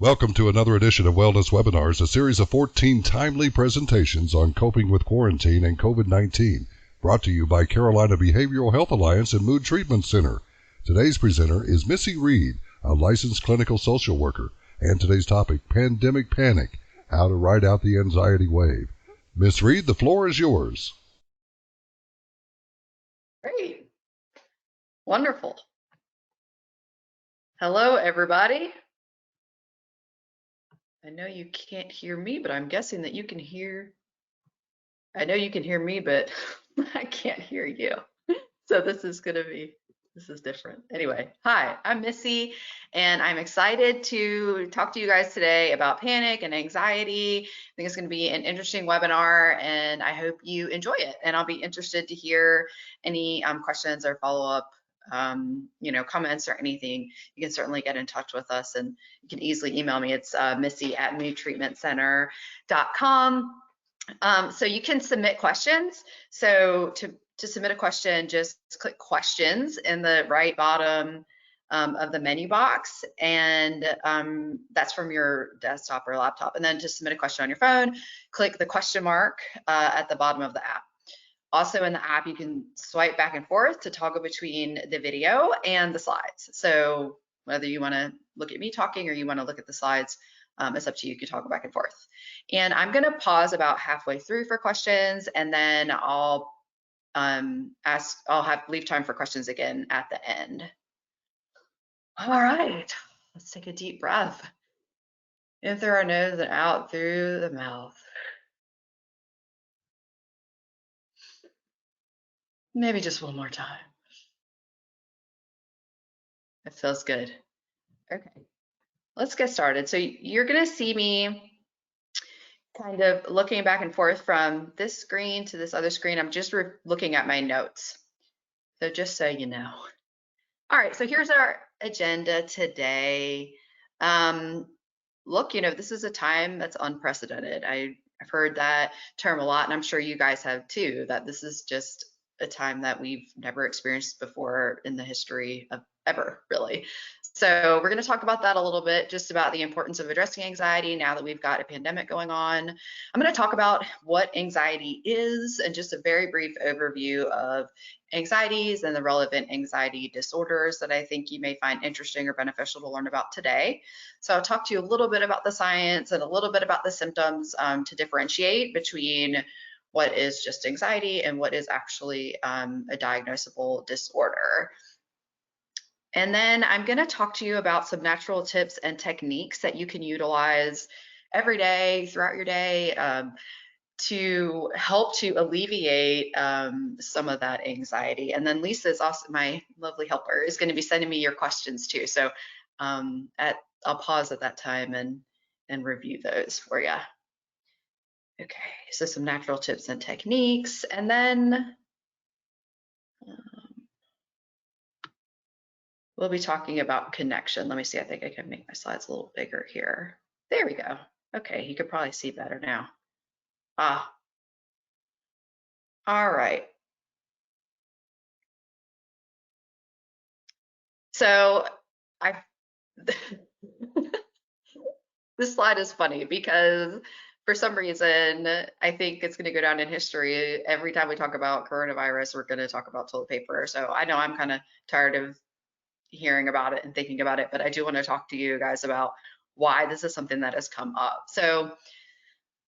Welcome to another edition of Wellness Webinars, a series of 14 timely presentations on coping with quarantine and COVID-19, brought to you by Carolina Behavioral Health Alliance and Mood Treatment Center. Today's presenter is Missy Reed, a licensed clinical social worker, and today's topic, Pandemic Panic, how to ride out the anxiety wave. Miss Reed, the floor is yours. Great. Wonderful. Hello, everybody. I know you can't hear me, but I'm guessing that you can hear. I know you can hear me, but I can't hear you. So this is different. Anyway, hi, I'm Missy, and I'm excited to talk to you guys today about panic and anxiety. I think it's going to be an interesting webinar, and I hope you enjoy it. And I'll be interested to hear any questions or follow-up comments or anything. You can certainly get in touch with us, and you can easily email me. It's missy@moodtreatmentcenter.com. So you can submit questions. So to submit a question, just click questions in the right bottom of the menu box, and that's from your desktop or laptop. And then to submit a question on your phone, click the question mark at the bottom of the app. Also in the app, you can swipe back and forth to toggle between the video and the slides. So whether you want to look at me talking or you want to look at the slides, it's up to you. You can toggle back and forth. And I'm going to pause about halfway through for questions, and then I'll leave time for questions again at the end. All right, let's take a deep breath. In through our nose and out through the mouth. Maybe just one more time. It feels good. Okay, let's get started. So you're going to see me kind of looking back and forth from this screen to this other screen. I'm just looking at my notes. So just so you know. All right, so here's our agenda today. Look, this is a time that's unprecedented. I've heard that term a lot, and I'm sure you guys have too, that this is just a time that we've never experienced before in the history of ever, really. So we're going to talk about that a little bit, just about the importance of addressing anxiety now that we've got a pandemic going on. I'm going to talk about what anxiety is and just a very brief overview of anxieties and the relevant anxiety disorders that I think you may find interesting or beneficial to learn about today. So I'll talk to you a little bit about the science and a little bit about the symptoms to differentiate between what is just anxiety and what is actually a diagnosable disorder. And then I'm going to talk to you about some natural tips and techniques that you can utilize every day, throughout your day, to help to alleviate some of that anxiety. And then Lisa is also my lovely helper, is going to be sending me your questions too. So I'll pause at that time and review those for you. Okay, so some natural tips and techniques, and then we'll be talking about connection. Let me see, I think I can make my slides a little bigger here. There we go. Okay, you could probably see better now. All right. So this slide is funny because for some reason, I think it's going to go down in history. Every time we talk about coronavirus, we're going to talk about toilet paper. So I know I'm kind of tired of hearing about it and thinking about it, but I do want to talk to you guys about why this is something that has come up. So,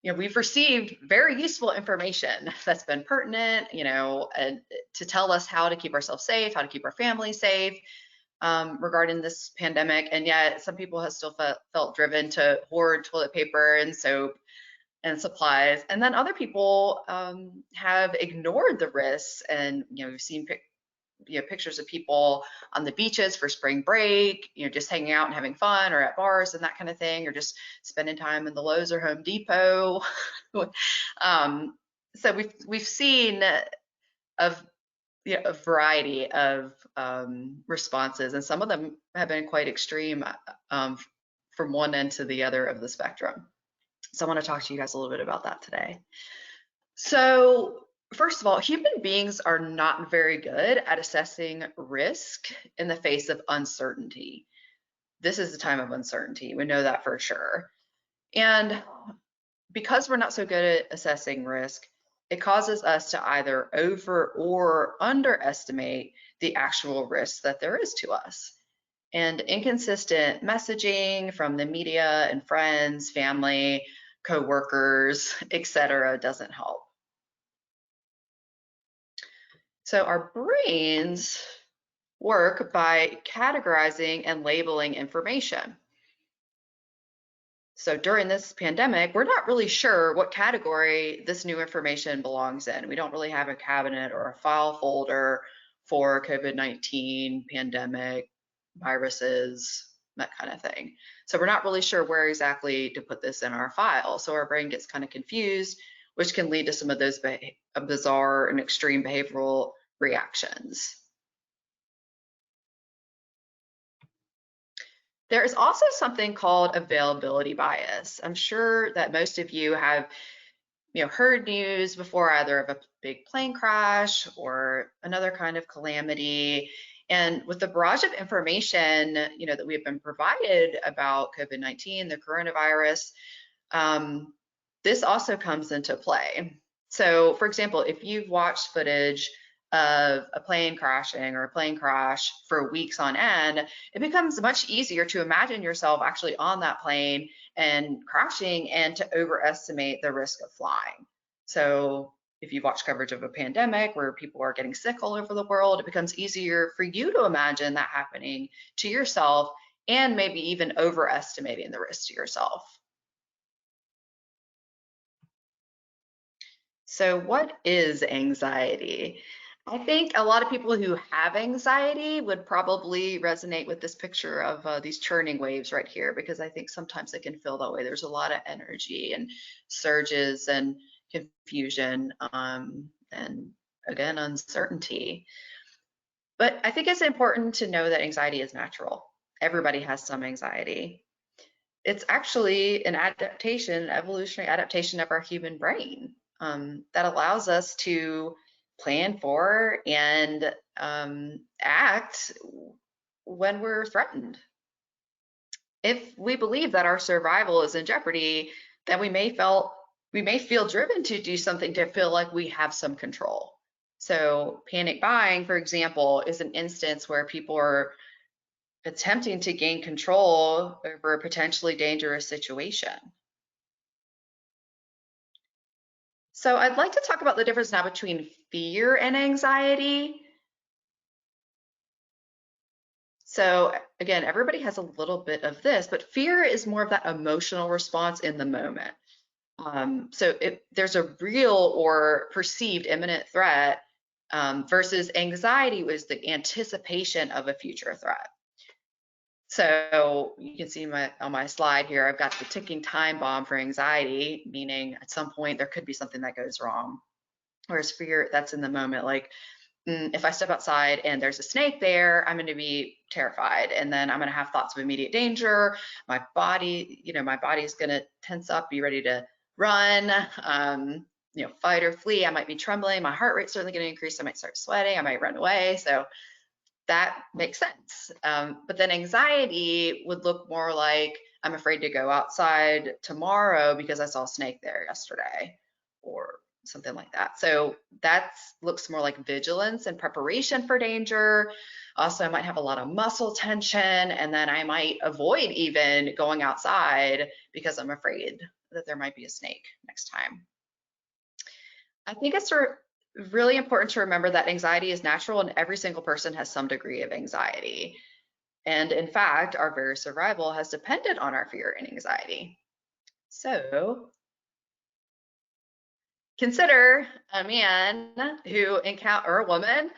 we've received very useful information that's been pertinent, and to tell us how to keep ourselves safe, how to keep our families safe regarding this pandemic. And yet some people have still felt driven to hoard toilet paper and soap and supplies. And then other people have ignored the risks. And, we've seen pictures of people on the beaches for spring break, just hanging out and having fun, or at bars and that kind of thing, or just spending time in the Lowe's or Home Depot. So we've seen a variety of responses, and some of them have been quite extreme from one end to the other of the spectrum. So I want to talk to you guys a little bit about that today. So first of all, human beings are not very good at assessing risk in the face of uncertainty. this is the time of uncertainty. We know that for sure. And because we're not so good at assessing risk, it causes us to either over or underestimate the actual risk that there is to us. And inconsistent messaging from the media and friends, family, coworkers, etc., doesn't help. So our brains work by categorizing and labeling information. So during this pandemic, we're not really sure what category this new information belongs in. We don't really have a cabinet or a file folder for COVID-19, pandemic, viruses, that kind of thing. So we're not really sure where exactly to put this in our file. So our brain gets kind of confused, which can lead to some of those bizarre and extreme behavioral reactions. There is also something called availability bias. I'm sure that most of you have heard news before, either of a big plane crash or another kind of calamity. And with the barrage of information, that we have been provided about COVID-19, the coronavirus, this also comes into play. So, for example, if you've watched footage of a plane crashing or a plane crash for weeks on end, it becomes much easier to imagine yourself actually on that plane and crashing and to overestimate the risk of flying. So if you've watched coverage of a pandemic where people are getting sick all over the world, it becomes easier for you to imagine that happening to yourself and maybe even overestimating the risk to yourself. So what is anxiety? I think a lot of people who have anxiety would probably resonate with this picture of these churning waves right here, because I think sometimes it can feel that way. There's a lot of energy and surges and confusion and again, uncertainty. But I think it's important to know that anxiety is natural. Everybody has some anxiety. It's actually an adaptation, evolutionary adaptation of our human brain that allows us to plan for and act when we're threatened. If we believe that our survival is in jeopardy, then we may feel driven to do something to feel like we have some control. So panic buying, for example, is an instance where people are attempting to gain control over a potentially dangerous situation. So I'd like to talk about the difference now between fear and anxiety. So again, everybody has a little bit of this, but fear is more of that emotional response in the moment. So if there's a real or perceived imminent threat versus anxiety was the anticipation of a future threat. So you can see on my slide here, I've got the ticking time bomb for anxiety, meaning at some point there could be something that goes wrong. Whereas fear, that's in the moment, like if I step outside and there's a snake there, I'm going to be terrified, and then I'm going to have thoughts of immediate danger. My body, my body's going to tense up, be ready to run, fight or flee. I might be trembling. My heart rate's certainly going to increase. I might start sweating. I might run away. So that makes sense. But then anxiety would look more like I'm afraid to go outside tomorrow because I saw a snake there yesterday, or something like that. So that looks more like vigilance and preparation for danger. Also, I might have a lot of muscle tension, and then I might avoid even going outside because I'm afraid that there might be a snake next time. I think it's really important to remember that anxiety is natural and every single person has some degree of anxiety. And in fact, our very survival has depended on our fear and anxiety. So consider a man or a woman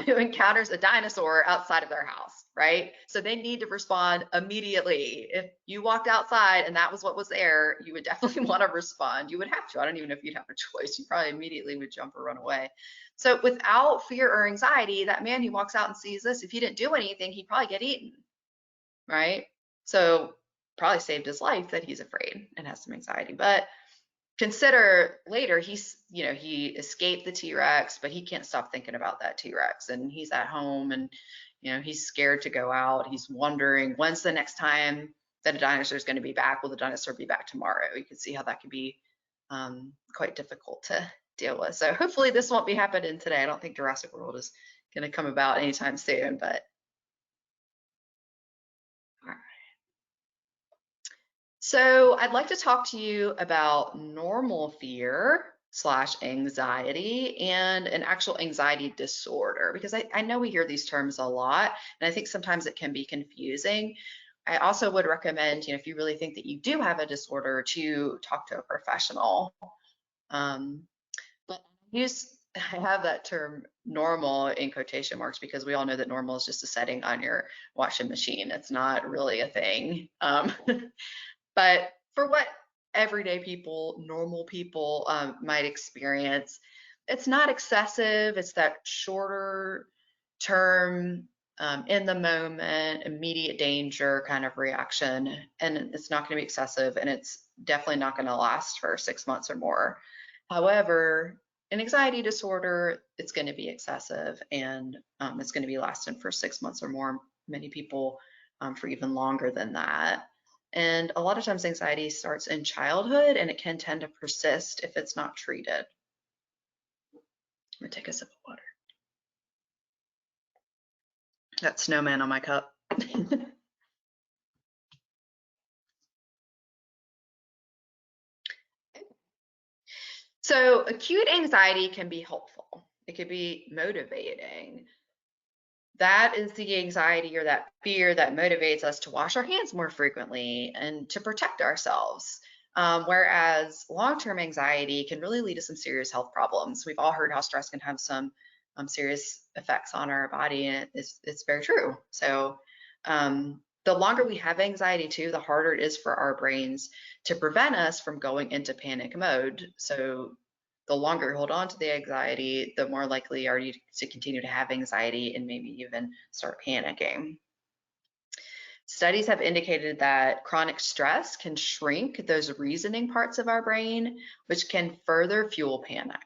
who encounters a dinosaur outside of their house, right? So they need to respond immediately. If you walked outside and that was what was there, you would definitely want to respond. You would have to. I don't even know if you'd have a choice. You probably immediately would jump or run away. So without fear or anxiety, that man who walks out and sees this, if he didn't do anything, he'd probably get eaten, right? So probably saved his life that he's afraid and has some anxiety. But consider later, he escaped the T-Rex, but he can't stop thinking about that T-Rex, and he's at home and You know, he's scared to go out. He's wondering when's the next time that a dinosaur is going to be back. Will the dinosaur be back tomorrow? You can see how that can be quite difficult to deal with. So hopefully this won't be happening today. I don't think Jurassic World is going to come about anytime soon, but all right. So I'd like to talk to you about normal fear / anxiety and an actual anxiety disorder, because I know we hear these terms a lot, and I think sometimes it can be confusing. I also would recommend, you know, if you really think that you do have a disorder, to talk to a professional. But I have that term normal in quotation marks because we all know that normal is just a setting on your washing machine. It's not really a thing. But for what everyday people, normal people might experience, it's not excessive. It's that shorter term, in the moment, immediate danger kind of reaction. And it's not going to be excessive, and it's definitely not going to last for 6 months or more. However, an anxiety disorder, it's going to be excessive, and it's going to be lasting for 6 months or more. Many people for even longer than that. And a lot of times anxiety starts in childhood, and it can tend to persist if it's not treated. I'm gonna take a sip of water. Got snowman on my cup. So acute anxiety can be helpful. It could be motivating. That is the anxiety or that fear that motivates us to wash our hands more frequently and to protect ourselves. Whereas long-term anxiety can really lead to some serious health problems. We've all heard how stress can have some serious effects on our body, and it's very true. So the longer we have anxiety too, the harder it is for our brains to prevent us from going into panic mode. So the longer you hold on to the anxiety, the more likely are you to continue to have anxiety and maybe even start panicking. Studies have indicated that chronic stress can shrink those reasoning parts of our brain, which can further fuel panic.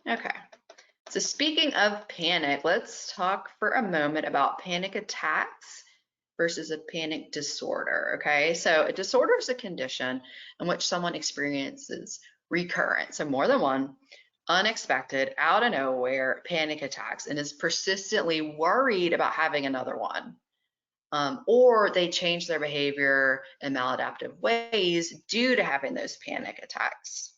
Okay, so speaking of panic, let's talk for a moment about panic attacks versus a panic disorder, okay? So a disorder is a condition in which someone experiences recurrent, so more than one, unexpected, out of nowhere panic attacks and is persistently worried about having another one. Or they change their behavior in maladaptive ways due to having those panic attacks.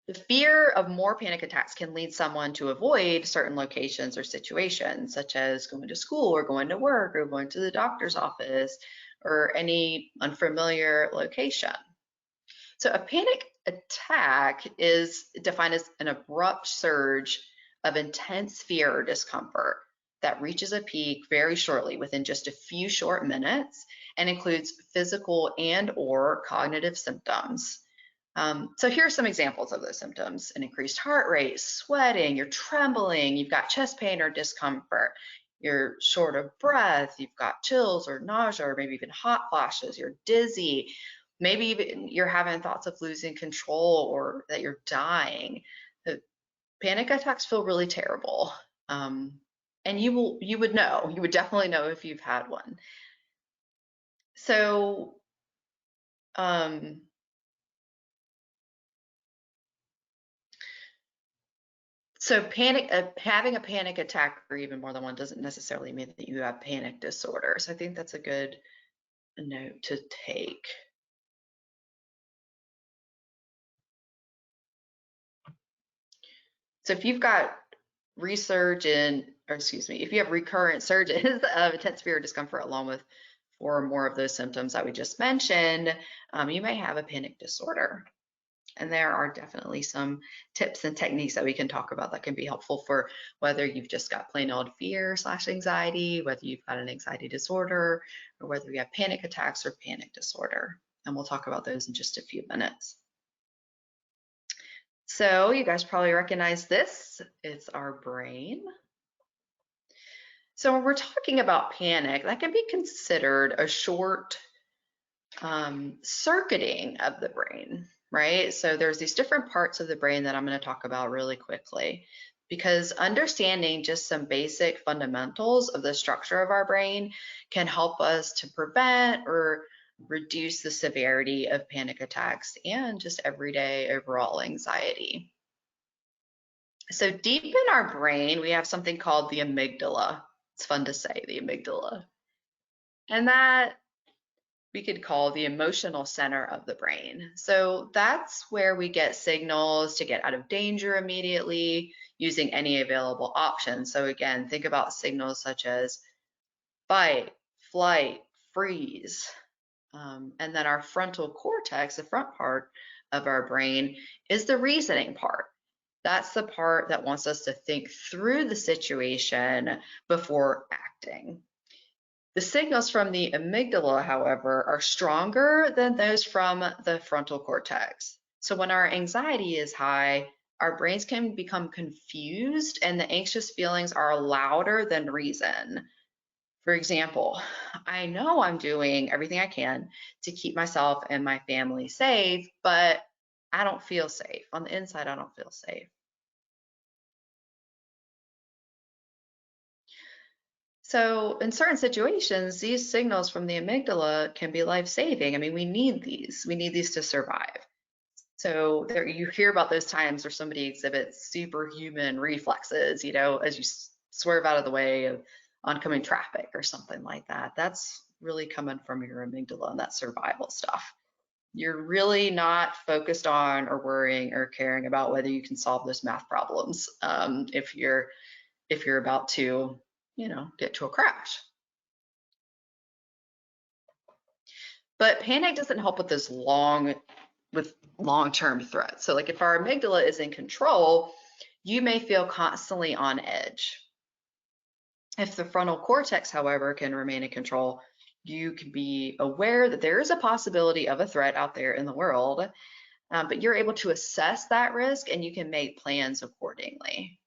The fear of more panic attacks can lead someone to avoid certain locations or situations, such as going to school or going to work or going to the doctor's office or any unfamiliar location. So a panic attack is defined as an abrupt surge of intense fear or discomfort that reaches a peak very shortly, within just a few short minutes, and includes physical and or cognitive symptoms. So here are some examples of those symptoms: an increased heart rate, sweating, you're trembling, you've got chest pain or discomfort, you're short of breath, you've got chills or nausea, or maybe even hot flashes, you're dizzy, maybe even you're having thoughts of losing control or that you're dying. The panic attacks feel really terrible. And you would definitely know if you've had one. So, having a panic attack or even more than one doesn't necessarily mean that you have panic disorder. So I think that's a good note to take. So if you've got if you have recurrent surges of intense fear or discomfort along with 4 or more of those symptoms that we just mentioned, you may have a panic disorder. And there are definitely some tips and techniques that we can talk about that can be helpful for whether you've just got plain old fear / anxiety, whether you've got an anxiety disorder, or whether you have panic attacks or panic disorder. And we'll talk about those in just a few minutes. So you guys probably recognize this. It's our brain. So when we're talking about panic, that can be considered a short circuiting of the brain, right? So there's these different parts of the brain that I'm going to talk about really quickly, because understanding just some basic fundamentals of the structure of our brain can help us to prevent or reduce the severity of panic attacks and just everyday overall anxiety. So deep in our brain, we have something called the amygdala. It's fun to say, the amygdala. And that we could call the emotional center of the brain. So that's where we get signals to get out of danger immediately using any available option. So again, think about signals such as fight, flight, freeze. And then our frontal cortex, the front part of our brain, is the reasoning part. That's the part that wants us to think through the situation before acting. The signals from the amygdala, however, are stronger than those from the frontal cortex. So when our anxiety is high, our brains can become confused and the anxious feelings are louder than reason. For example, I know I'm doing everything I can to keep myself and my family safe, but I don't feel safe. On the inside, I don't feel safe. So in certain situations, these signals from the amygdala can be life-saving. I mean, we need these. We need these to survive. So there, you hear about those times where somebody exhibits superhuman reflexes, you know, as you swerve out of the way of oncoming traffic or something like that. That's really coming from your amygdala and that survival stuff. You're really not focused on or worrying or caring about whether you can solve those math problems if you're about to, you know, get to a crash. But panic doesn't help with this long-term threats. So like if our amygdala is in control, you may feel constantly on edge. If the frontal cortex, however, can remain in control, you can be aware that there is a possibility of a threat out there in the world, but you're able to assess that risk and you can make plans accordingly.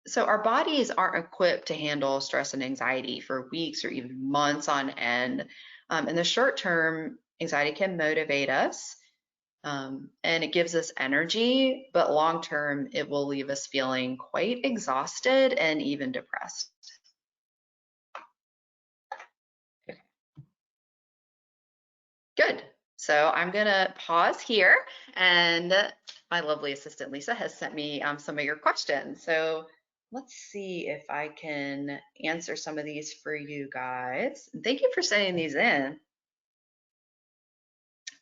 So our bodies aren't equipped to handle stress and anxiety for weeks or even months on end. In the short term, anxiety can motivate us and it gives us energy, but long term, it will leave us feeling quite exhausted and even depressed. Good. So I'm going to pause here, and my lovely assistant Lisa has sent me some of your questions. So let's see if I can answer some of these for you guys. Thank you for sending these in.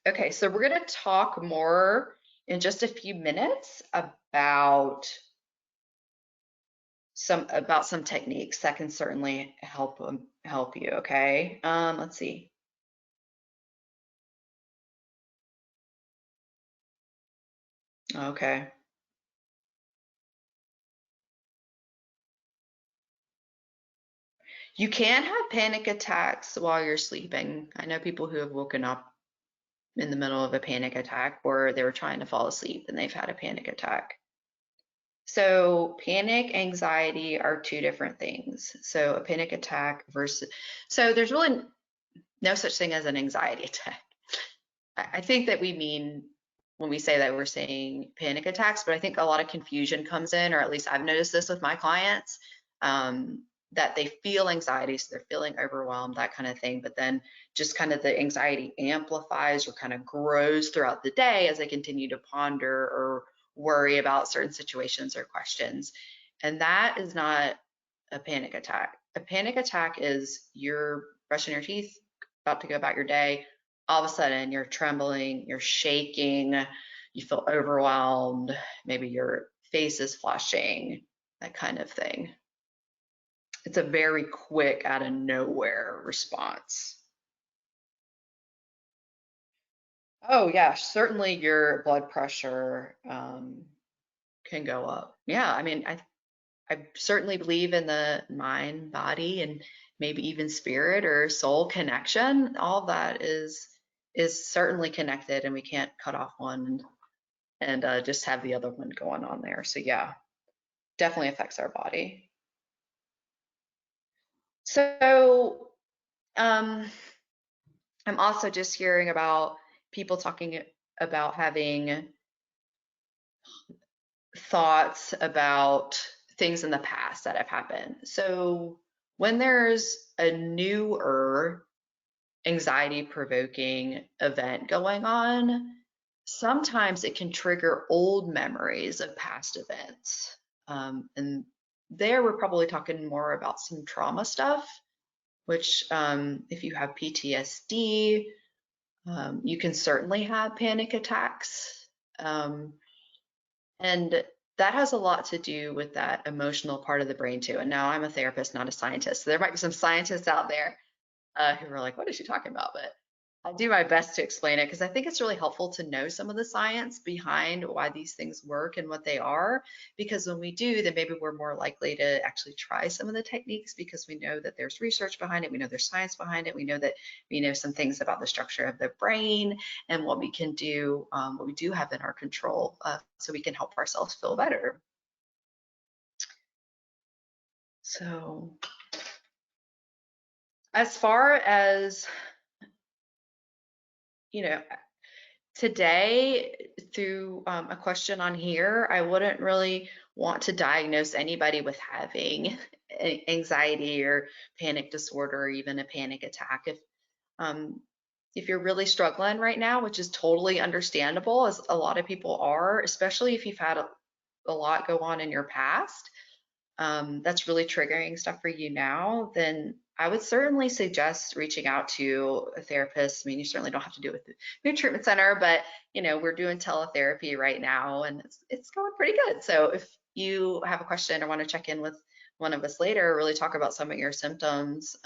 Okay, so we're going to talk more in just a few minutes about some techniques that can certainly help you. Okay, let's see. Okay. You can have panic attacks while you're sleeping. I know people who have woken up in the middle of a panic attack or they were trying to fall asleep and they've had a panic attack. So panic, anxiety are two different things. So a panic attack so there's really no such thing as an anxiety attack. I think that we mean when we say that we're saying panic attacks, but I think a lot of confusion comes in, or at least I've noticed this with my clients, that they feel anxiety, so they're feeling overwhelmed, that kind of thing, but then just kind of the anxiety amplifies or kind of grows throughout the day as they continue to ponder or worry about certain situations or questions. And that is not a panic attack. A panic attack is you're brushing your teeth, about to go about your day, all of a sudden you're trembling, you're shaking, you feel overwhelmed, maybe your face is flushing, that kind of thing. It's a very quick, out of nowhere response. Oh yeah, certainly your blood pressure can go up. Yeah, I mean, I certainly believe in the mind, body, and maybe even spirit or soul connection. All that is certainly connected, and we can't cut off one and just have the other one going on there. So yeah, definitely affects our body. So I'm also just hearing about people talking about having thoughts about things in the past that have happened. So when there's a newer anxiety provoking event going on, sometimes it can trigger old memories of past events. And there we're probably talking more about some trauma stuff, which if you have PTSD, you can certainly have panic attacks. And that has a lot to do with that emotional part of the brain too. And now I'm a therapist, not a scientist. So there might be some scientists out there who are like, what is she talking about? But I do my best to explain it because I think it's really helpful to know some of the science behind why these things work and what they are. Because when we do, then maybe we're more likely to actually try some of the techniques because we know that there's research behind it. We know there's science behind it. We know that we know some things about the structure of the brain and what we can do, what we do have in our control so we can help ourselves feel better. So as far as, you know, today, through a question on here, I wouldn't really want to diagnose anybody with having anxiety or panic disorder or even a panic attack. Um, if you're really struggling right now, which is totally understandable, as a lot of people are, especially if you've had a lot go on in your past, that's really triggering stuff for you now, then I would certainly suggest reaching out to a therapist. I mean, you certainly don't have to do it with the Mood Treatment Center, but we're doing teletherapy right now, and it's going pretty good. So if you have a question or want to check in with one of us later, really talk about some of your symptoms,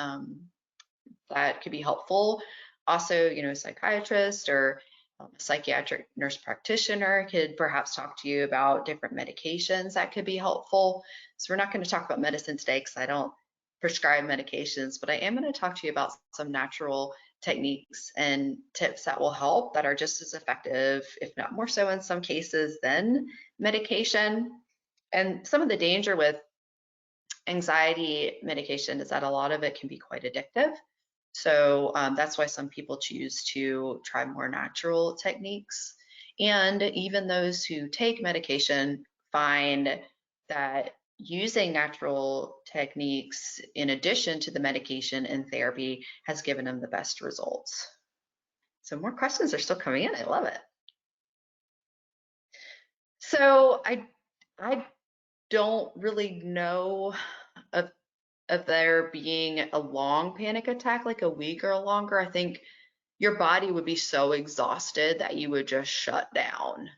that could be helpful. Also, a psychiatrist or a psychiatric nurse practitioner could perhaps talk to you about different medications that could be helpful. So we're not going to talk about medicine today because I don't prescribe medications, but I am going to talk to you about some natural techniques and tips that will help, that are just as effective, if not more so in some cases, than medication. And some of the danger with anxiety medication is that a lot of it can be quite addictive. So that's why some people choose to try more natural techniques. And even those who take medication find that using natural techniques in addition to the medication and therapy has given them the best results. So more questions are still coming in. I love it. So I don't really know of there being a long panic attack, like a week or longer. I think your body would be so exhausted that you would just shut down.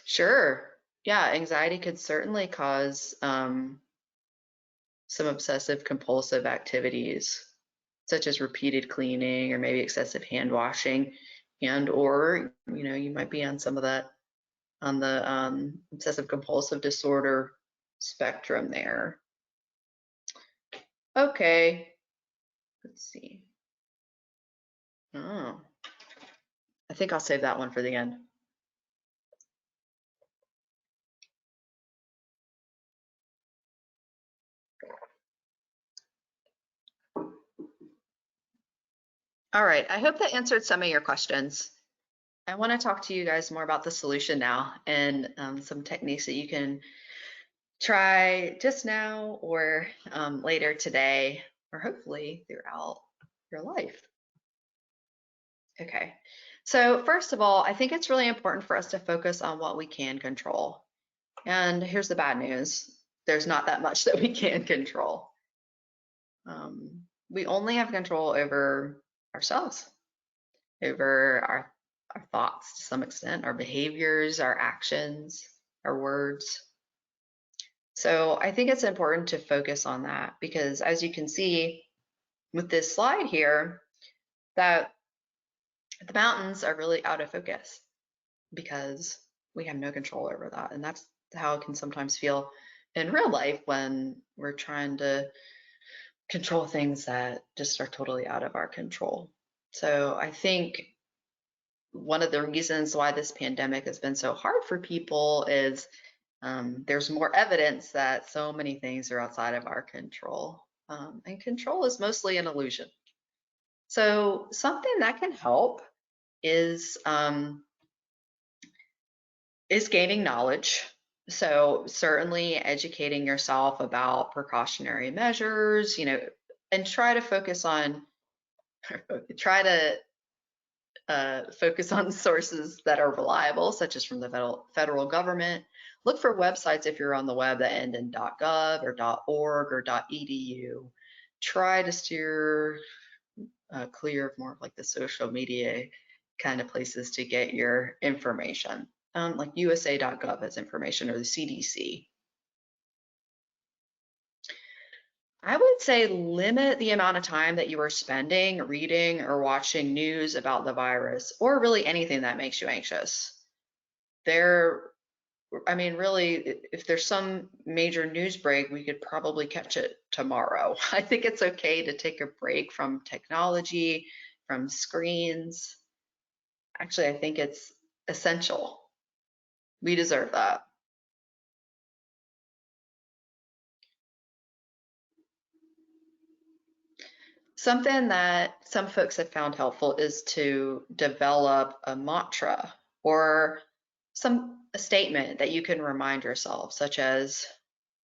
Sure. Yeah, anxiety could certainly cause some obsessive compulsive activities, such as repeated cleaning or maybe excessive hand washing, and or you might be on some of that, on the obsessive compulsive disorder spectrum there. Okay, let's see. Oh, I think I'll save that one for the end. All right, I hope that answered some of your questions. I want to talk to you guys more about the solution now and some techniques that you can try just now or later today, or hopefully throughout your life. Okay, so first of all, I think it's really important for us to focus on what we can control. And here's the bad news. There's not that much that we can control. We only have control over ourselves, over our thoughts to some extent, our behaviors, our actions, our words. So I think it's important to focus on that because, as you can see with this slide here, that the mountains are really out of focus because we have no control over that. And that's how it can sometimes feel in real life when we're trying to control things that just are totally out of our control. So I think one of the reasons why this pandemic has been so hard for people is There's more evidence that so many things are outside of our control, and control is mostly an illusion. So something that can help is gaining knowledge. So certainly educating yourself about precautionary measures, and try to focus on sources that are reliable, such as from the federal government. Look for websites if you're on the web that end in .gov or .org or .edu. Try to steer clear of more of like the social media kind of places to get your information. Like USA.gov has information, or the CDC. I would say limit the amount of time that you are spending reading or watching news about the virus, or really anything that makes you anxious. Really, if there's some major news break, we could probably catch it tomorrow. I think it's okay to take a break from technology, from screens. Actually, I think it's essential. We deserve that. Something that some folks have found helpful is to develop a mantra or a statement that you can remind yourself, such as,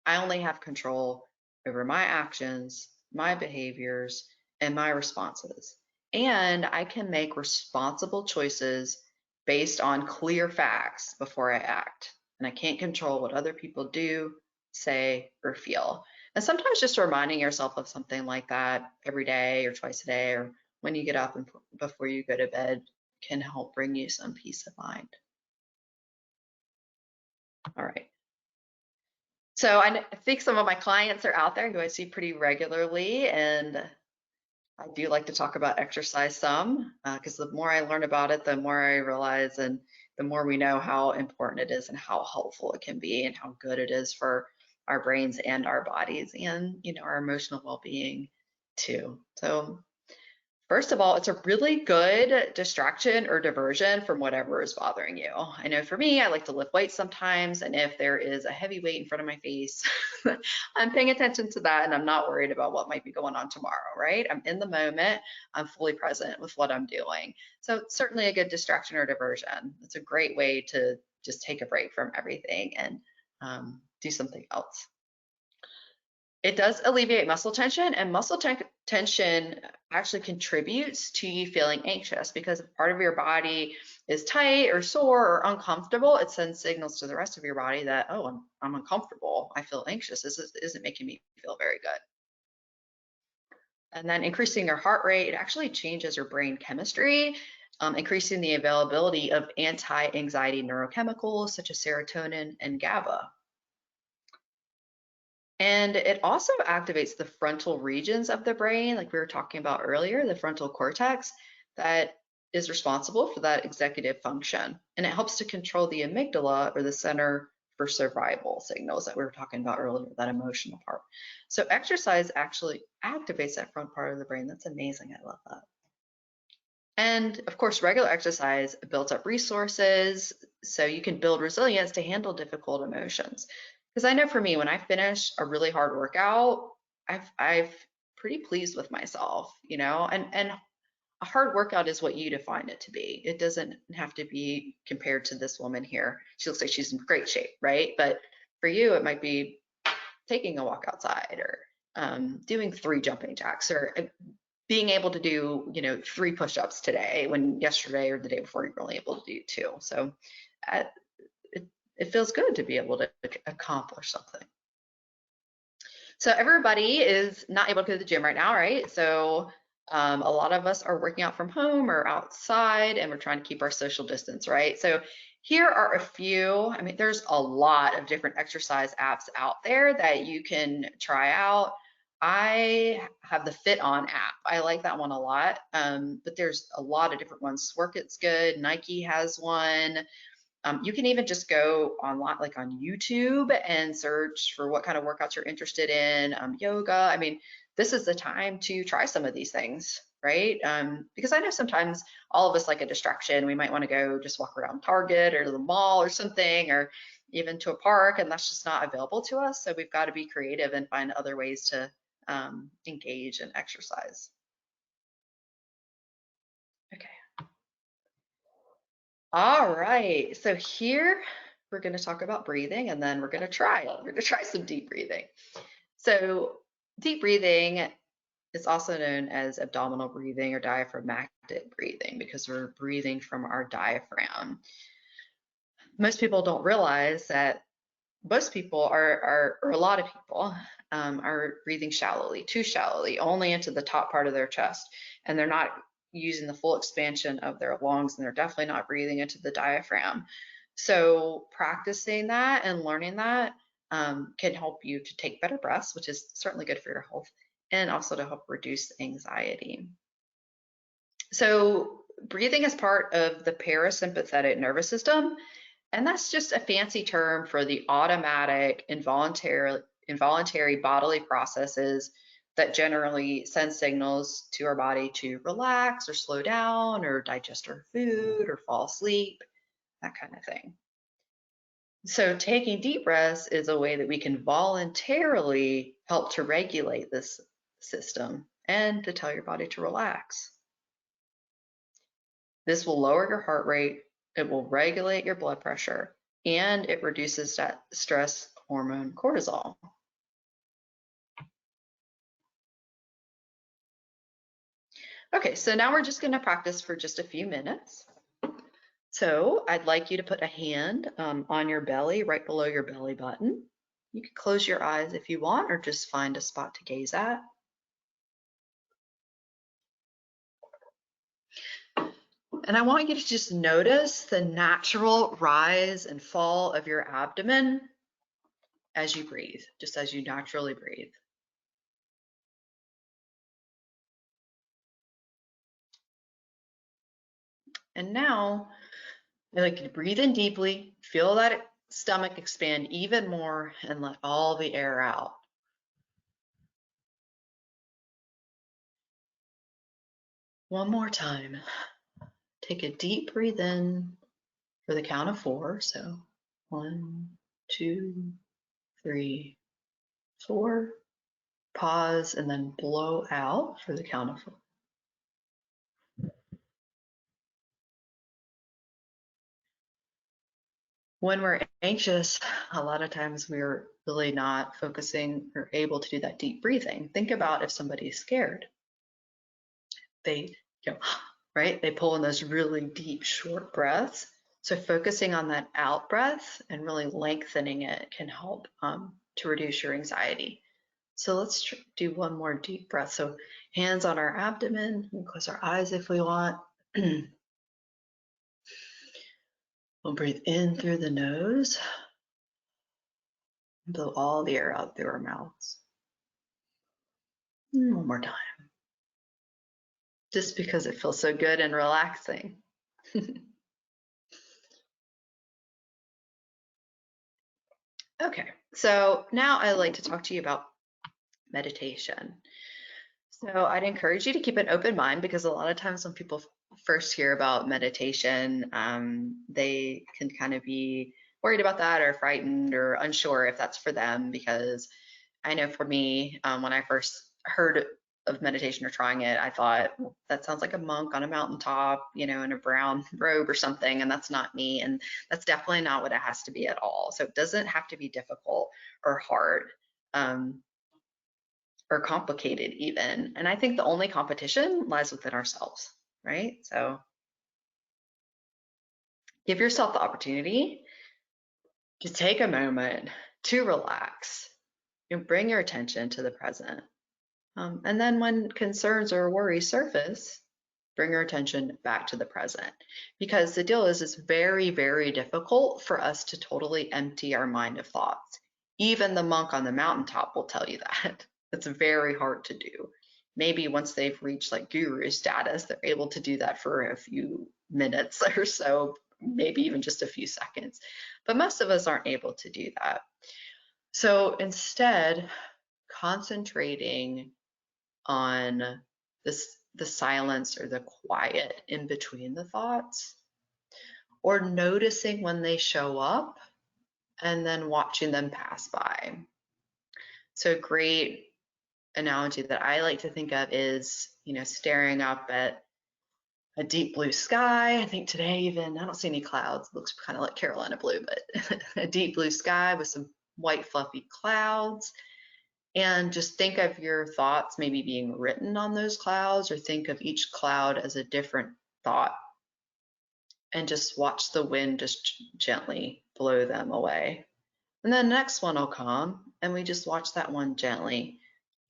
I only have control over my actions, my behaviors, and my responses. And I can make responsible choices based on clear facts before I act. And I can't control what other people do, say, or feel. And sometimes just reminding yourself of something like that every day or twice a day, or when you get up and before you go to bed, can help bring you some peace of mind. All right. So I think some of my clients are out there who I see pretty regularly, and I do like to talk about exercise some, because the more I learn about it, the more I realize, and the more we know how important it is and how helpful it can be and how good it is for our brains and our bodies and, our emotional well-being too. So first of all, it's a really good distraction or diversion from whatever is bothering you. I know for me, I like to lift weights sometimes, and if there is a heavy weight in front of my face, I'm paying attention to that and I'm not worried about what might be going on tomorrow, right? I'm in the moment, I'm fully present with what I'm doing. So it's certainly a good distraction or diversion. It's a great way to just take a break from everything and do something else. It does alleviate muscle tension, and muscle tension actually contributes to you feeling anxious, because if part of your body is tight or sore or uncomfortable, it sends signals to the rest of your body that, oh, I'm uncomfortable, I feel anxious, this isn't making me feel very good. And then increasing your heart rate, it actually changes your brain chemistry, increasing the availability of anti-anxiety neurochemicals such as serotonin and GABA. And it also activates the frontal regions of the brain, like we were talking about earlier, the frontal cortex, that is responsible for that executive function. And it helps to control the amygdala, or the center for survival signals that we were talking about earlier, that emotional part. So exercise actually activates that front part of the brain. That's amazing. I love that. And of course, regular exercise builds up resources, so you can build resilience to handle difficult emotions. Because I know for me, when I finish a really hard workout, I've pretty pleased with myself, and a hard workout is what you define it to be. It doesn't have to be compared to this woman here. She looks like she's in great shape, right? But for you, it might be taking a walk outside, or doing 3 jumping jacks, or being able to do, 3 push-ups today, when yesterday or the day before you were only able to do 2. So it feels good to be able to accomplish something. So everybody is not able to go to the gym right now, right? So a lot of us are working out from home or outside, and we're trying to keep our social distance, right? So here are a few. There's a lot of different exercise apps out there that you can try out. I have the Fit On app. I like that one a lot, but there's a lot of different ones. Sworkit's good. Nike has one. You can even just go online, like on YouTube, and search for what kind of workouts you're interested in. Yoga. This is the time to try some of these things, right? Because I know sometimes all of us like a distraction. We might want to go just walk around Target or the mall or something, or even to a park, and that's just not available to us. So we've got to be creative and find other ways to engage and exercise. Okay. All right. So here we're going to talk about breathing, and then we're going to try it. We're going to try some deep breathing. So deep breathing is also known as abdominal breathing or diaphragmatic breathing because we're breathing from our diaphragm. Most people don't realize that most people or a lot of people are breathing shallowly, too shallowly, only into the top part of their chest, and they're not using the full expansion of their lungs, and they're definitely not breathing into the diaphragm. So practicing that and learning that can help you to take better breaths, which is certainly good for your health, and also to help reduce anxiety. So breathing is part of the parasympathetic nervous system, and that's just a fancy term for the automatic, involuntary bodily processes that generally send signals to our body to relax or slow down or digest our food or fall asleep, that kind of thing. So taking deep breaths is a way that we can voluntarily help to regulate this system and to tell your body to relax. This will lower your heart rate, it will regulate your blood pressure, and it reduces that stress hormone cortisol. Okay, so now we're just going to practice for just a few minutes. So I'd like you to put a hand on your belly, right below your belly button. You can close your eyes if you want, or just find a spot to gaze at. And I want you to just notice the natural rise and fall of your abdomen as you breathe, just as you naturally breathe. And now, I like you to breathe in deeply, feel that stomach expand even more, and let all the air out. One more time. Take a deep breathe in for the count of 4. So 1, 2, 3, 4. Pause and then blow out for the count of 4. When we're anxious, a lot of times we're really not focusing or able to do that deep breathing. Think about if somebody's scared. They, right? They pull in those really deep, short breaths. So focusing on that out breath and really lengthening it can help to reduce your anxiety. So let's do one more deep breath. So hands on our abdomen, we'll close our eyes if we want. We'll breathe in through the nose, and blow all the air out through our mouths. And one more time, just because it feels so good and relaxing. Okay, so now I'd like to talk to you about meditation. So I'd encourage you to keep an open mind, because a lot of times when people first hear about meditation, they can kind of be worried about that or frightened or unsure if that's for them, because I know for me, when I first heard of meditation or trying it, I thought, well, that sounds like a monk on a mountaintop, in a brown robe or something, and that's not me. And that's definitely not what it has to be at all. So it doesn't have to be difficult or hard. Or complicated even. And I think the only competition lies within ourselves, right? So give yourself the opportunity to take a moment to relax and bring your attention to the present. And then when concerns or worries surface, bring your attention back to the present. Because the deal is, it's very, very difficult for us to totally empty our mind of thoughts. Even the monk on the mountaintop will tell you that. It's very hard to do. Maybe once they've reached like guru status, they're able to do that for a few minutes or so, maybe even just a few seconds. But most of us aren't able to do that. So instead, concentrating on the silence or the quiet in between the thoughts, or noticing when they show up and then watching them pass by. So a great analogy that I like to think of is, staring up at a deep blue sky. I think today even, I don't see any clouds. It looks kind of like Carolina blue, but a deep blue sky with some white fluffy clouds. And just think of your thoughts maybe being written on those clouds, or think of each cloud as a different thought, and just watch the wind just gently blow them away. And then the next one will come, and we just watch that one gently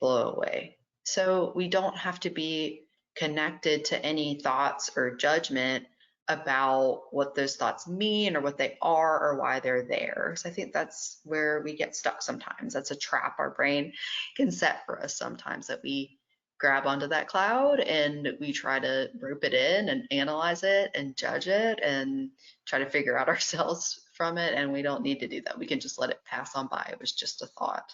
blow away. So we don't have to be connected to any thoughts or judgment about what those thoughts mean or what they are or why they're there. So I think that's where we get stuck sometimes. That's a trap our brain can set for us sometimes, that we grab onto that cloud and we try to rope it in and analyze it and judge it and try to figure out ourselves from it. And we don't need to do that. We can just let it pass on by. It was just a thought.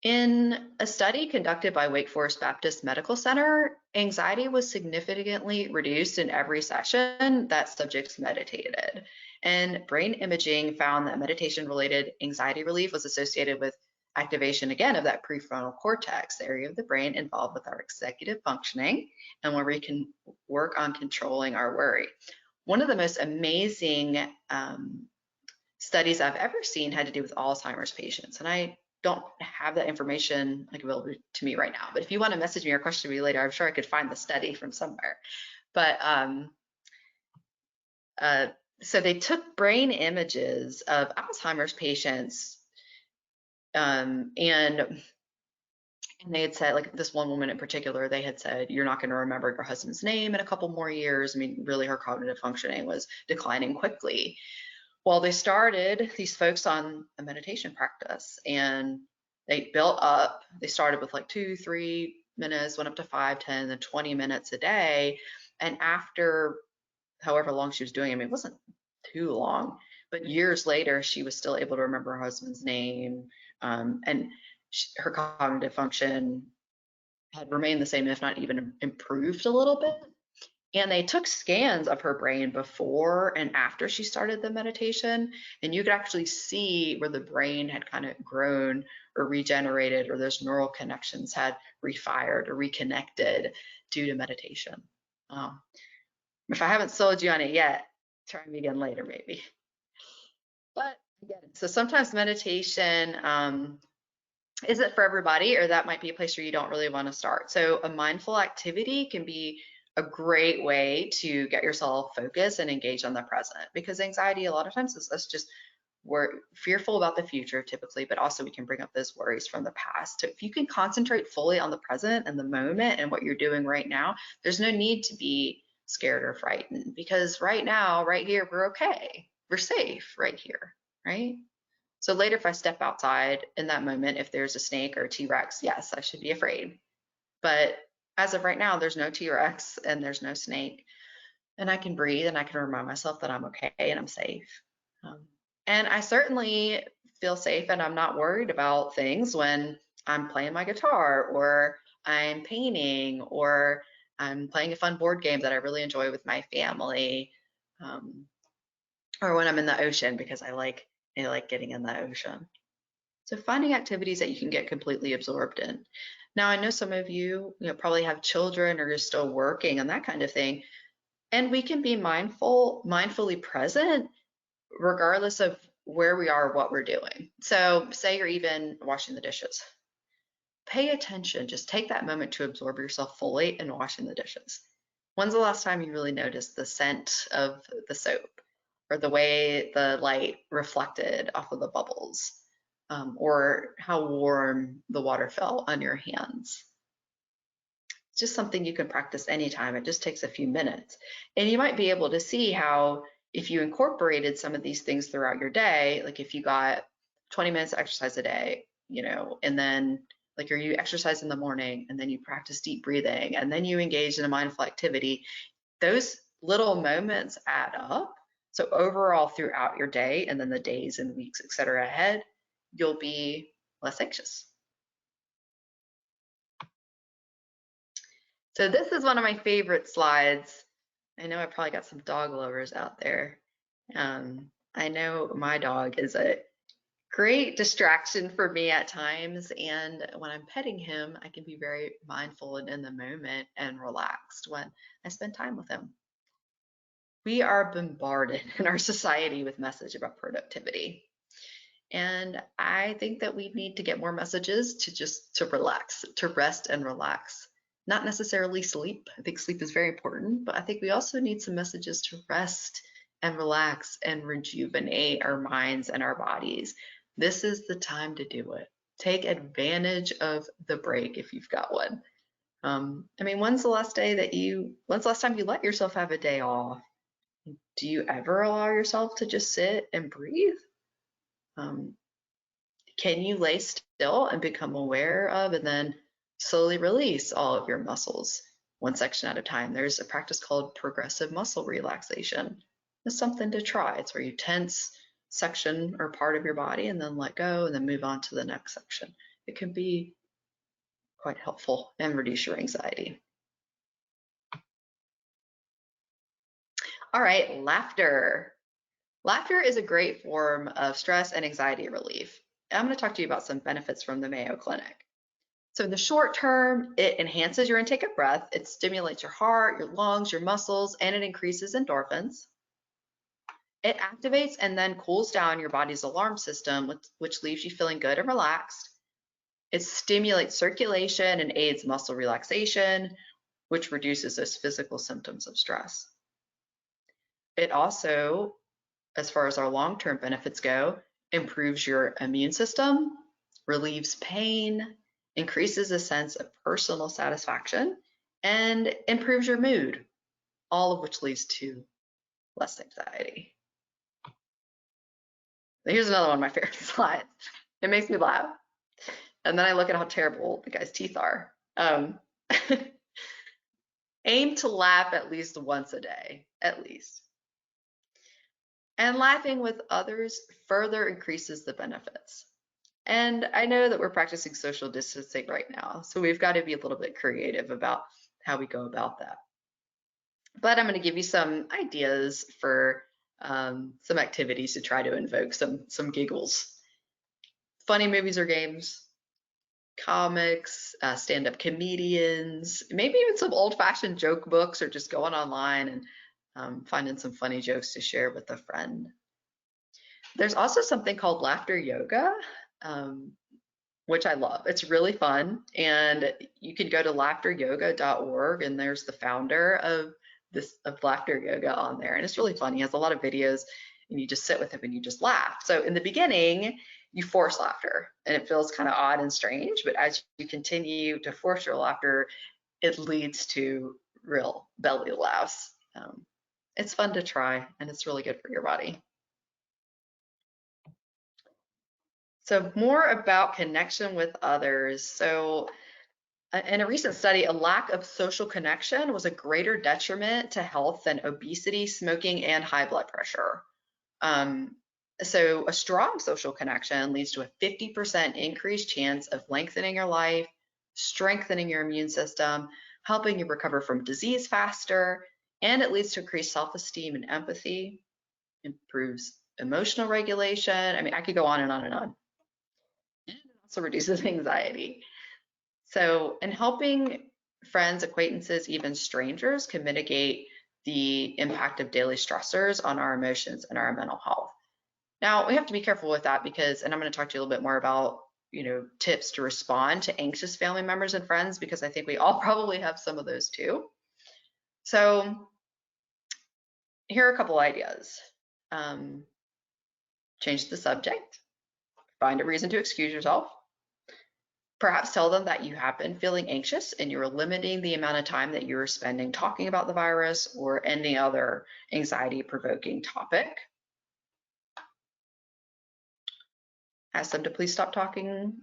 In a study conducted by Wake Forest Baptist Medical Center, anxiety was significantly reduced in every session that subjects meditated. And brain imaging found that meditation-related anxiety relief was associated with activation, again, of that prefrontal cortex, the area of the brain involved with our executive functioning and where we can work on controlling our worry. One of the most amazing studies I've ever seen had to do with Alzheimer's patients. And I don't have that information available to me right now, but if you want to message me or question me later, I'm sure I could find the study from somewhere. But so they took brain images of Alzheimer's patients, and they had said, like this one woman in particular, they had said, you're not going to remember your husband's name in a couple more years. I mean, really her cognitive functioning was declining quickly. Well, they started these folks on a meditation practice, and they built up. They started with like 2-3 minutes, went up to 5, 10, then 20 minutes a day. And after however long she was doing, I mean, it wasn't too long, but years later, she was still able to remember her husband's name, and her cognitive function had remained the same, if not even improved a little bit. And they took scans of her brain before and after she started the meditation, and you could actually see where the brain had kind of grown or regenerated, or those neural connections had refired or reconnected due to meditation. If I haven't sold you on it yet, try me again later, maybe. But again, so sometimes meditation isn't for everybody, or that might be a place where you don't really want to start. So a mindful activity can be a great way to get yourself focused and engaged on the present, because anxiety a lot of times is us just, we're fearful about the future typically, but also we can bring up those worries from the past. So if you can concentrate fully on the present and the moment and what you're doing right now, there's no need to be scared or frightened, because right now, right here, we're okay. We're safe right here, right? So later, if I step outside in that moment, if there's a snake or a T-Rex, yes, I should be afraid. But as of right now, there's no T-Rex and there's no snake, and I can breathe and I can remind myself that I'm okay and I'm safe. And I certainly feel safe and I'm not worried about things when I'm playing my guitar, or I'm painting, or I'm playing a fun board game that I really enjoy with my family, or when I'm in the ocean, because I like getting in the ocean. So finding activities that you can get completely absorbed in. Now, I know some of you, probably have children or you're still working and that kind of thing. And we can be mindfully present regardless of where we are, what we're doing. So say you're even washing the dishes. Pay attention, just take that moment to absorb yourself fully in washing the dishes. When's the last time you really noticed the scent of the soap, or the way the light reflected off of the bubbles, or how warm the water felt on your hands? It's just something you can practice anytime. It just takes a few minutes. And you might be able to see how, if you incorporated some of these things throughout your day, like if you got 20 minutes of exercise a day, and then like, or you exercise in the morning and then you practice deep breathing and then you engage in a mindful activity, those little moments add up. So overall throughout your day, and then the days and weeks, et cetera, ahead, you'll be less anxious. So this is one of my favorite slides. I know I probably got some dog lovers out there. I know my dog is a great distraction for me at times, and when I'm petting him, I can be very mindful and in the moment and relaxed when I spend time with him. We are bombarded in our society with message about productivity. And I think that we need to get more messages to relax, to rest and relax. Not necessarily sleep. I think sleep is very important, but I think we also need some messages to rest and relax and rejuvenate our minds and our bodies. This is the time to do it. Take advantage of the break if you've got one. I mean, when's the last time you let yourself have a day off? Do you ever allow yourself to just sit and breathe? Um, Can you lay still and become aware of and then slowly release all of your muscles one section at a time? There's a practice called progressive muscle relaxation. It's something to try. It's where you tense section or part of your body and then let go and then move on to the next section. It can be quite helpful and reduce your anxiety. All right, laughter. Laughter is a great form of stress and anxiety relief. I'm going to talk to you about some benefits from the Mayo Clinic. So in the short term, it enhances your intake of breath, it stimulates your heart, your lungs, your muscles, and it increases endorphins. It activates and then cools down your body's alarm system, which leaves you feeling good and relaxed. It stimulates circulation and aids muscle relaxation, which reduces those physical symptoms of stress. It also, as far as our long-term benefits go, improves your immune system, relieves pain, increases a sense of personal satisfaction, and improves your mood, all of which leads to less anxiety. Here's another one of my favorite slides. It makes me laugh. And then I look at how terrible the guy's teeth are. Aim to laugh at least once a day, at least. And laughing with others further increases the benefits. And I know that we're practicing social distancing right now, so we've got to be a little bit creative about how we go about that. But I'm going to give you some ideas for some activities to try to invoke some giggles. Funny movies or games, comics, stand-up comedians, maybe even some old-fashioned joke books, or just going online and finding some funny jokes to share with a friend. There's also something called laughter yoga, which I love. It's really fun, and you can go to laughteryoga.org, and there's the founder of laughter yoga on there, and it's really fun. He has a lot of videos, and you just sit with him and you just laugh. So in the beginning, you force laughter, and it feels kind of odd and strange, but as you continue to force your laughter, it leads to real belly laughs. It's fun to try, and it's really good for your body. So more about connection with others. So in a recent study, a lack of social connection was a greater detriment to health than obesity, smoking, and high blood pressure. So a strong social connection leads to a 50% increased chance of lengthening your life, strengthening your immune system, helping you recover from disease faster, and it leads to increased self-esteem and empathy, improves emotional regulation. I mean, I could go on and on and on. And it also reduces anxiety. So, in helping friends, acquaintances, even strangers can mitigate the impact of daily stressors on our emotions and our mental health. Now, we have to be careful with that because, and I'm going to talk to you a little bit more about, tips to respond to anxious family members and friends, because I think we all probably have some of those too. So, here are a couple ideas. Change the subject, find a reason to excuse yourself. Perhaps tell them that you have been feeling anxious and you're limiting the amount of time that you're spending talking about the virus or any other anxiety-provoking topic. Ask them to please stop talking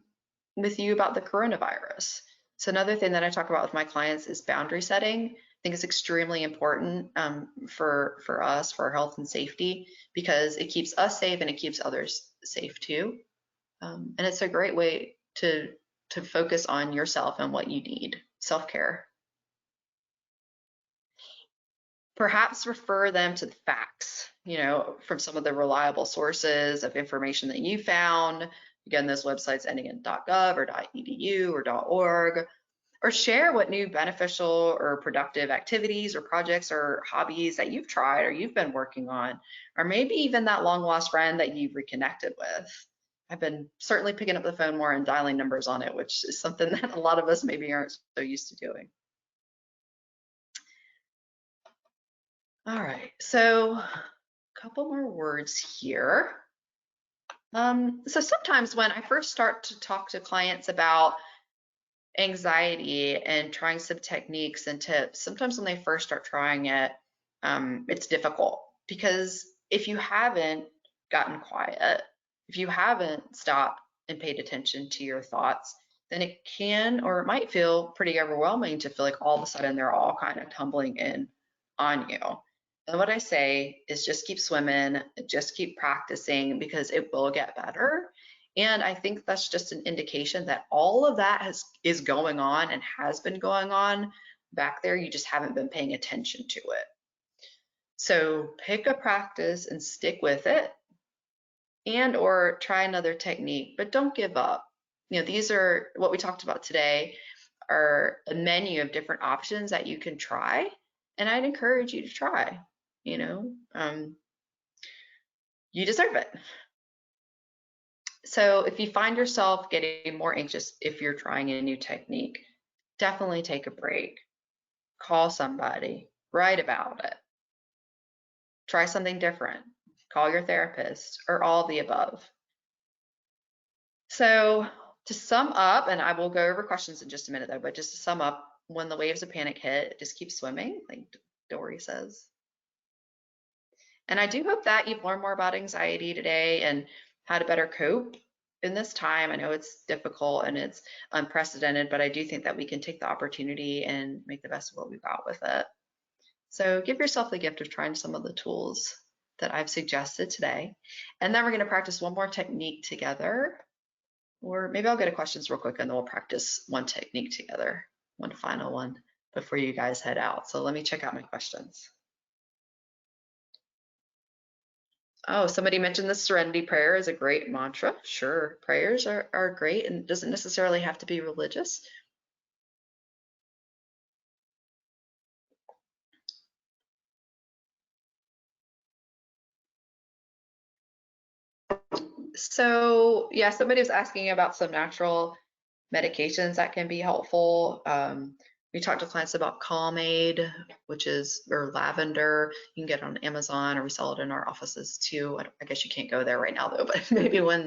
with you about the coronavirus. So another thing that I talk about with my clients is boundary setting. I think it's extremely important for us, for our health and safety, because it keeps us safe and it keeps others safe too. And it's a great way to focus on yourself and what you need, self-care. Perhaps refer them to the facts, from some of the reliable sources of information that you found. Again, those websites ending in .gov or .edu or .org, or share what new beneficial or productive activities or projects or hobbies that you've tried or you've been working on, or maybe even that long lost friend that you've reconnected with. I've been certainly picking up the phone more and dialing numbers on it, which is something that a lot of us maybe aren't so used to doing. All right, so a couple more words here. So sometimes when I first start to talk to clients about anxiety and trying some techniques and tips, sometimes when they first start trying it, it's difficult because if you haven't gotten quiet, if you haven't stopped and paid attention to your thoughts, then it can, or it might feel pretty overwhelming to feel like all of a sudden they're all kind of tumbling in on you. And what I say is just keep swimming, just keep practicing, because it will get better. And I think that's just an indication that all of that is going on and has been going on back there. You just haven't been paying attention to it. So pick a practice and stick with it, and or try another technique, but don't give up. These are what we talked about today, are a menu of different options that you can try. And I'd encourage you to try. You deserve it. So if you find yourself getting more anxious if you're trying a new technique, definitely take a break. Call somebody, write about it. Try something different. Call your therapist, or all of the above. So to sum up, and I will go over questions in just a minute though, but just to sum up, when the waves of panic hit, just keep swimming, like Dory says. And I do hope that you've learned more about anxiety today and how to better cope in this time. I know it's difficult and it's unprecedented, but I do think that we can take the opportunity and make the best of what we've got with it. So give yourself the gift of trying some of the tools that I've suggested today. And then we're going to practice one more technique together, or maybe I'll go to questions real quick and then we'll practice one technique together, one final one before you guys head out. So let me check out my questions. Oh, somebody mentioned the serenity prayer is a great mantra. Sure, prayers are great, and it doesn't necessarily have to be religious. So yeah, somebody was asking about some natural medications that can be helpful. We talked to clients about Calmade, or lavender. You can get it on Amazon, or we sell it in our offices too. I guess you can't go there right now though, but maybe when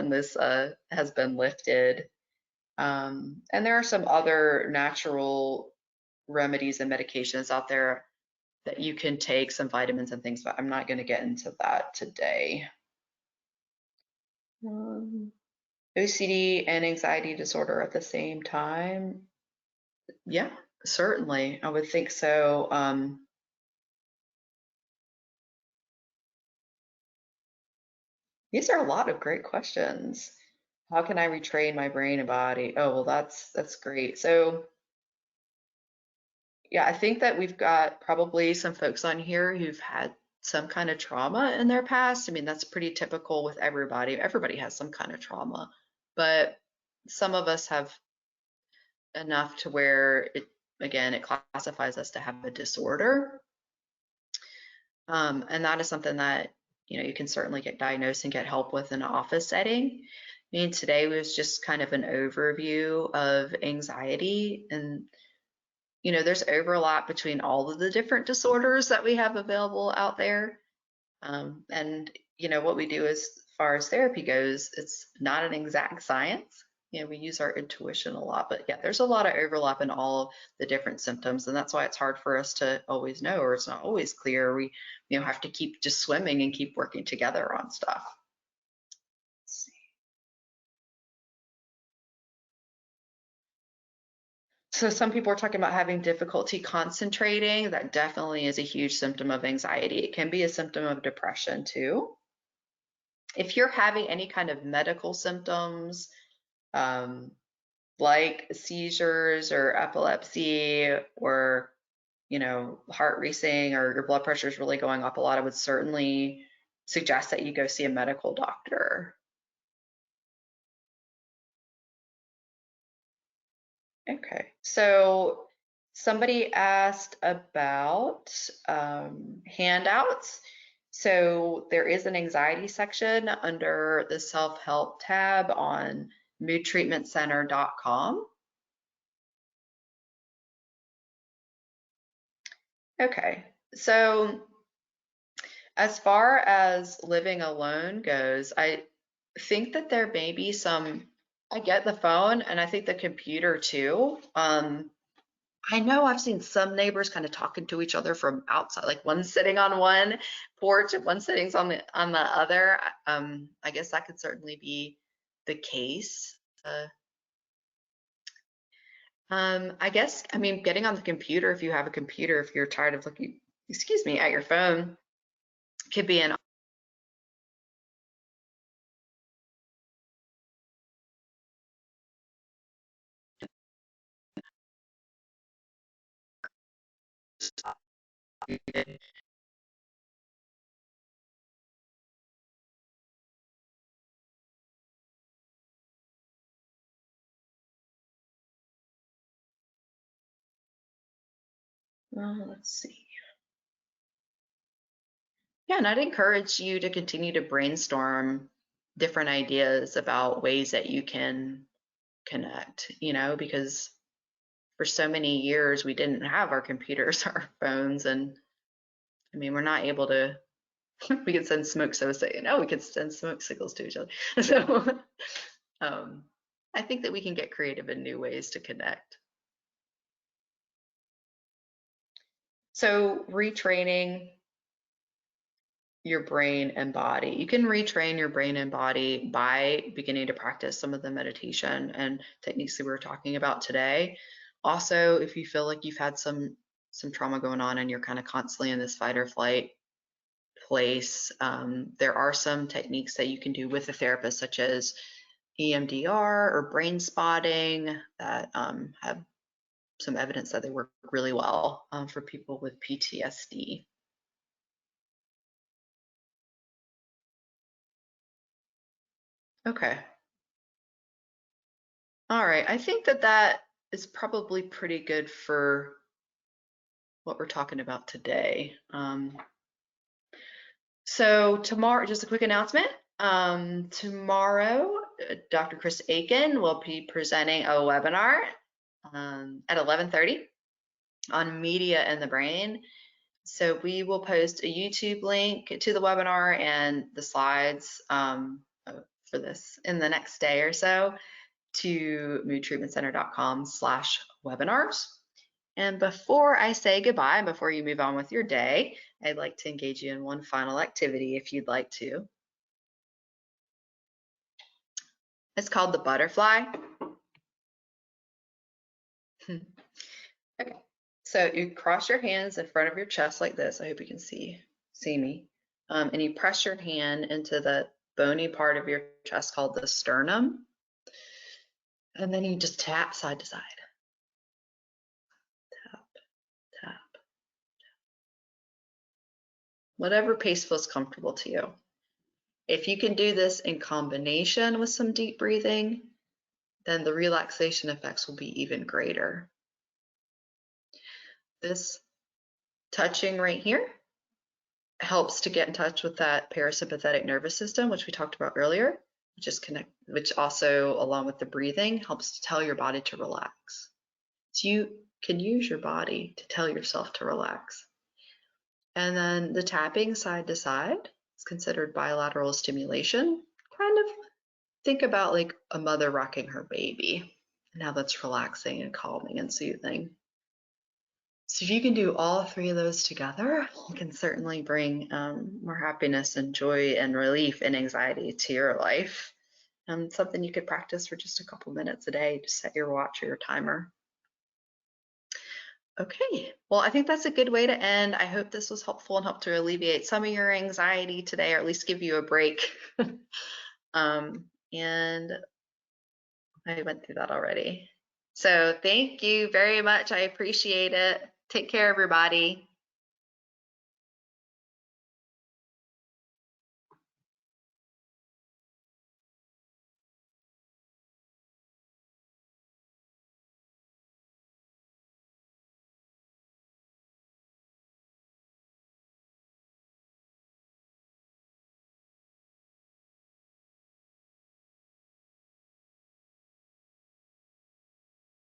this has been lifted. And there are some other natural remedies and medications out there that you can take, some vitamins and things, but I'm not going to get into that today. OCD and anxiety disorder at the same time? Yeah, certainly. I would think so. These are a lot of great questions. How can I retrain my brain and body? Oh, well, that's great. So yeah, I think that we've got probably some folks on here who've had some kind of trauma in their past. I mean, that's pretty typical with everybody. Everybody has some kind of trauma, but some of us have enough to where it classifies us to have a disorder. And that is something that, you can certainly get diagnosed and get help with in an office setting. I mean, today was just kind of an overview of anxiety, and there's overlap between all of the different disorders that we have available out there. And what we do as far as therapy goes, it's not an exact science. We use our intuition a lot, but yeah, there's a lot of overlap in all of the different symptoms, and that's why it's hard for us to always know, or it's not always clear. We have to keep just swimming and keep working together on stuff. Let's see. So some people are talking about having difficulty concentrating. That definitely is a huge symptom of anxiety. It can be a symptom of depression too. If you're having any kind of medical symptoms, like seizures or epilepsy, or heart racing or your blood pressure is really going up a lot, I would certainly suggest that you go see a medical doctor. Okay, so somebody asked about handouts. So there is an anxiety section under the self-help tab on moodtreatmentcenter.com. Okay, so as far as living alone goes, I think that there may be some, I get the phone and I think the computer too. I know I've seen some neighbors kind of talking to each other from outside, like one sitting on one porch and one sitting on the other. I guess that could certainly be the case. I guess, I mean, getting on the computer, if you have a computer, if you're tired of looking, excuse me, at your phone, could be an let's see. Yeah, and I'd encourage you to continue to brainstorm different ideas about ways that you can connect, because for so many years we didn't have our computers, our phones, and I mean, we're not able to, we could send smoke, we could send smoke signals to each other. So I think that we can get creative in new ways to connect. So retraining your brain and body. You can retrain your brain and body by beginning to practice some of the meditation and techniques that we were talking about today. Also, if you feel like you've had some trauma going on and you're kind of constantly in this fight or flight place, there are some techniques that you can do with a therapist, such as EMDR or brain spotting, that have some evidence that they work really well for people with PTSD. Okay. All right. I think that that is probably pretty good for what we're talking about today. So tomorrow, just a quick announcement. Tomorrow, Dr. Chris Aiken will be presenting a webinar at 11:30 on media and the brain. So we will post a YouTube link to the webinar and the slides for this in the next day or so to moodtreatmentcenter.com/webinars. And before I say goodbye, and before you move on with your day, I'd like to engage you in one final activity if you'd like to. It's called the butterfly. Okay, so you cross your hands in front of your chest like this. I hope you can see me. And you press your hand into the bony part of your chest called the sternum. And then you just tap side to side. Tap, tap. Whatever pace feels comfortable to you. If you can do this in combination with some deep breathing, then the relaxation effects will be even greater. This touching right here helps to get in touch with that parasympathetic nervous system, which we talked about earlier, which also, along with the breathing, helps to tell your body to relax. So you can use your body to tell yourself to relax. And then the tapping side to side is considered bilateral stimulation. Kind of think about like a mother rocking her baby and how that's relaxing and calming and soothing. So if you can do all three of those together, you can certainly bring more happiness and joy and relief and anxiety to your life. Something you could practice for just a couple minutes a day to set your watch or your timer. Okay, well, I think that's a good way to end. I hope this was helpful and helped to alleviate some of your anxiety today, or at least give you a break. And I went through that already. So thank you very much. I appreciate it. Take care, everybody.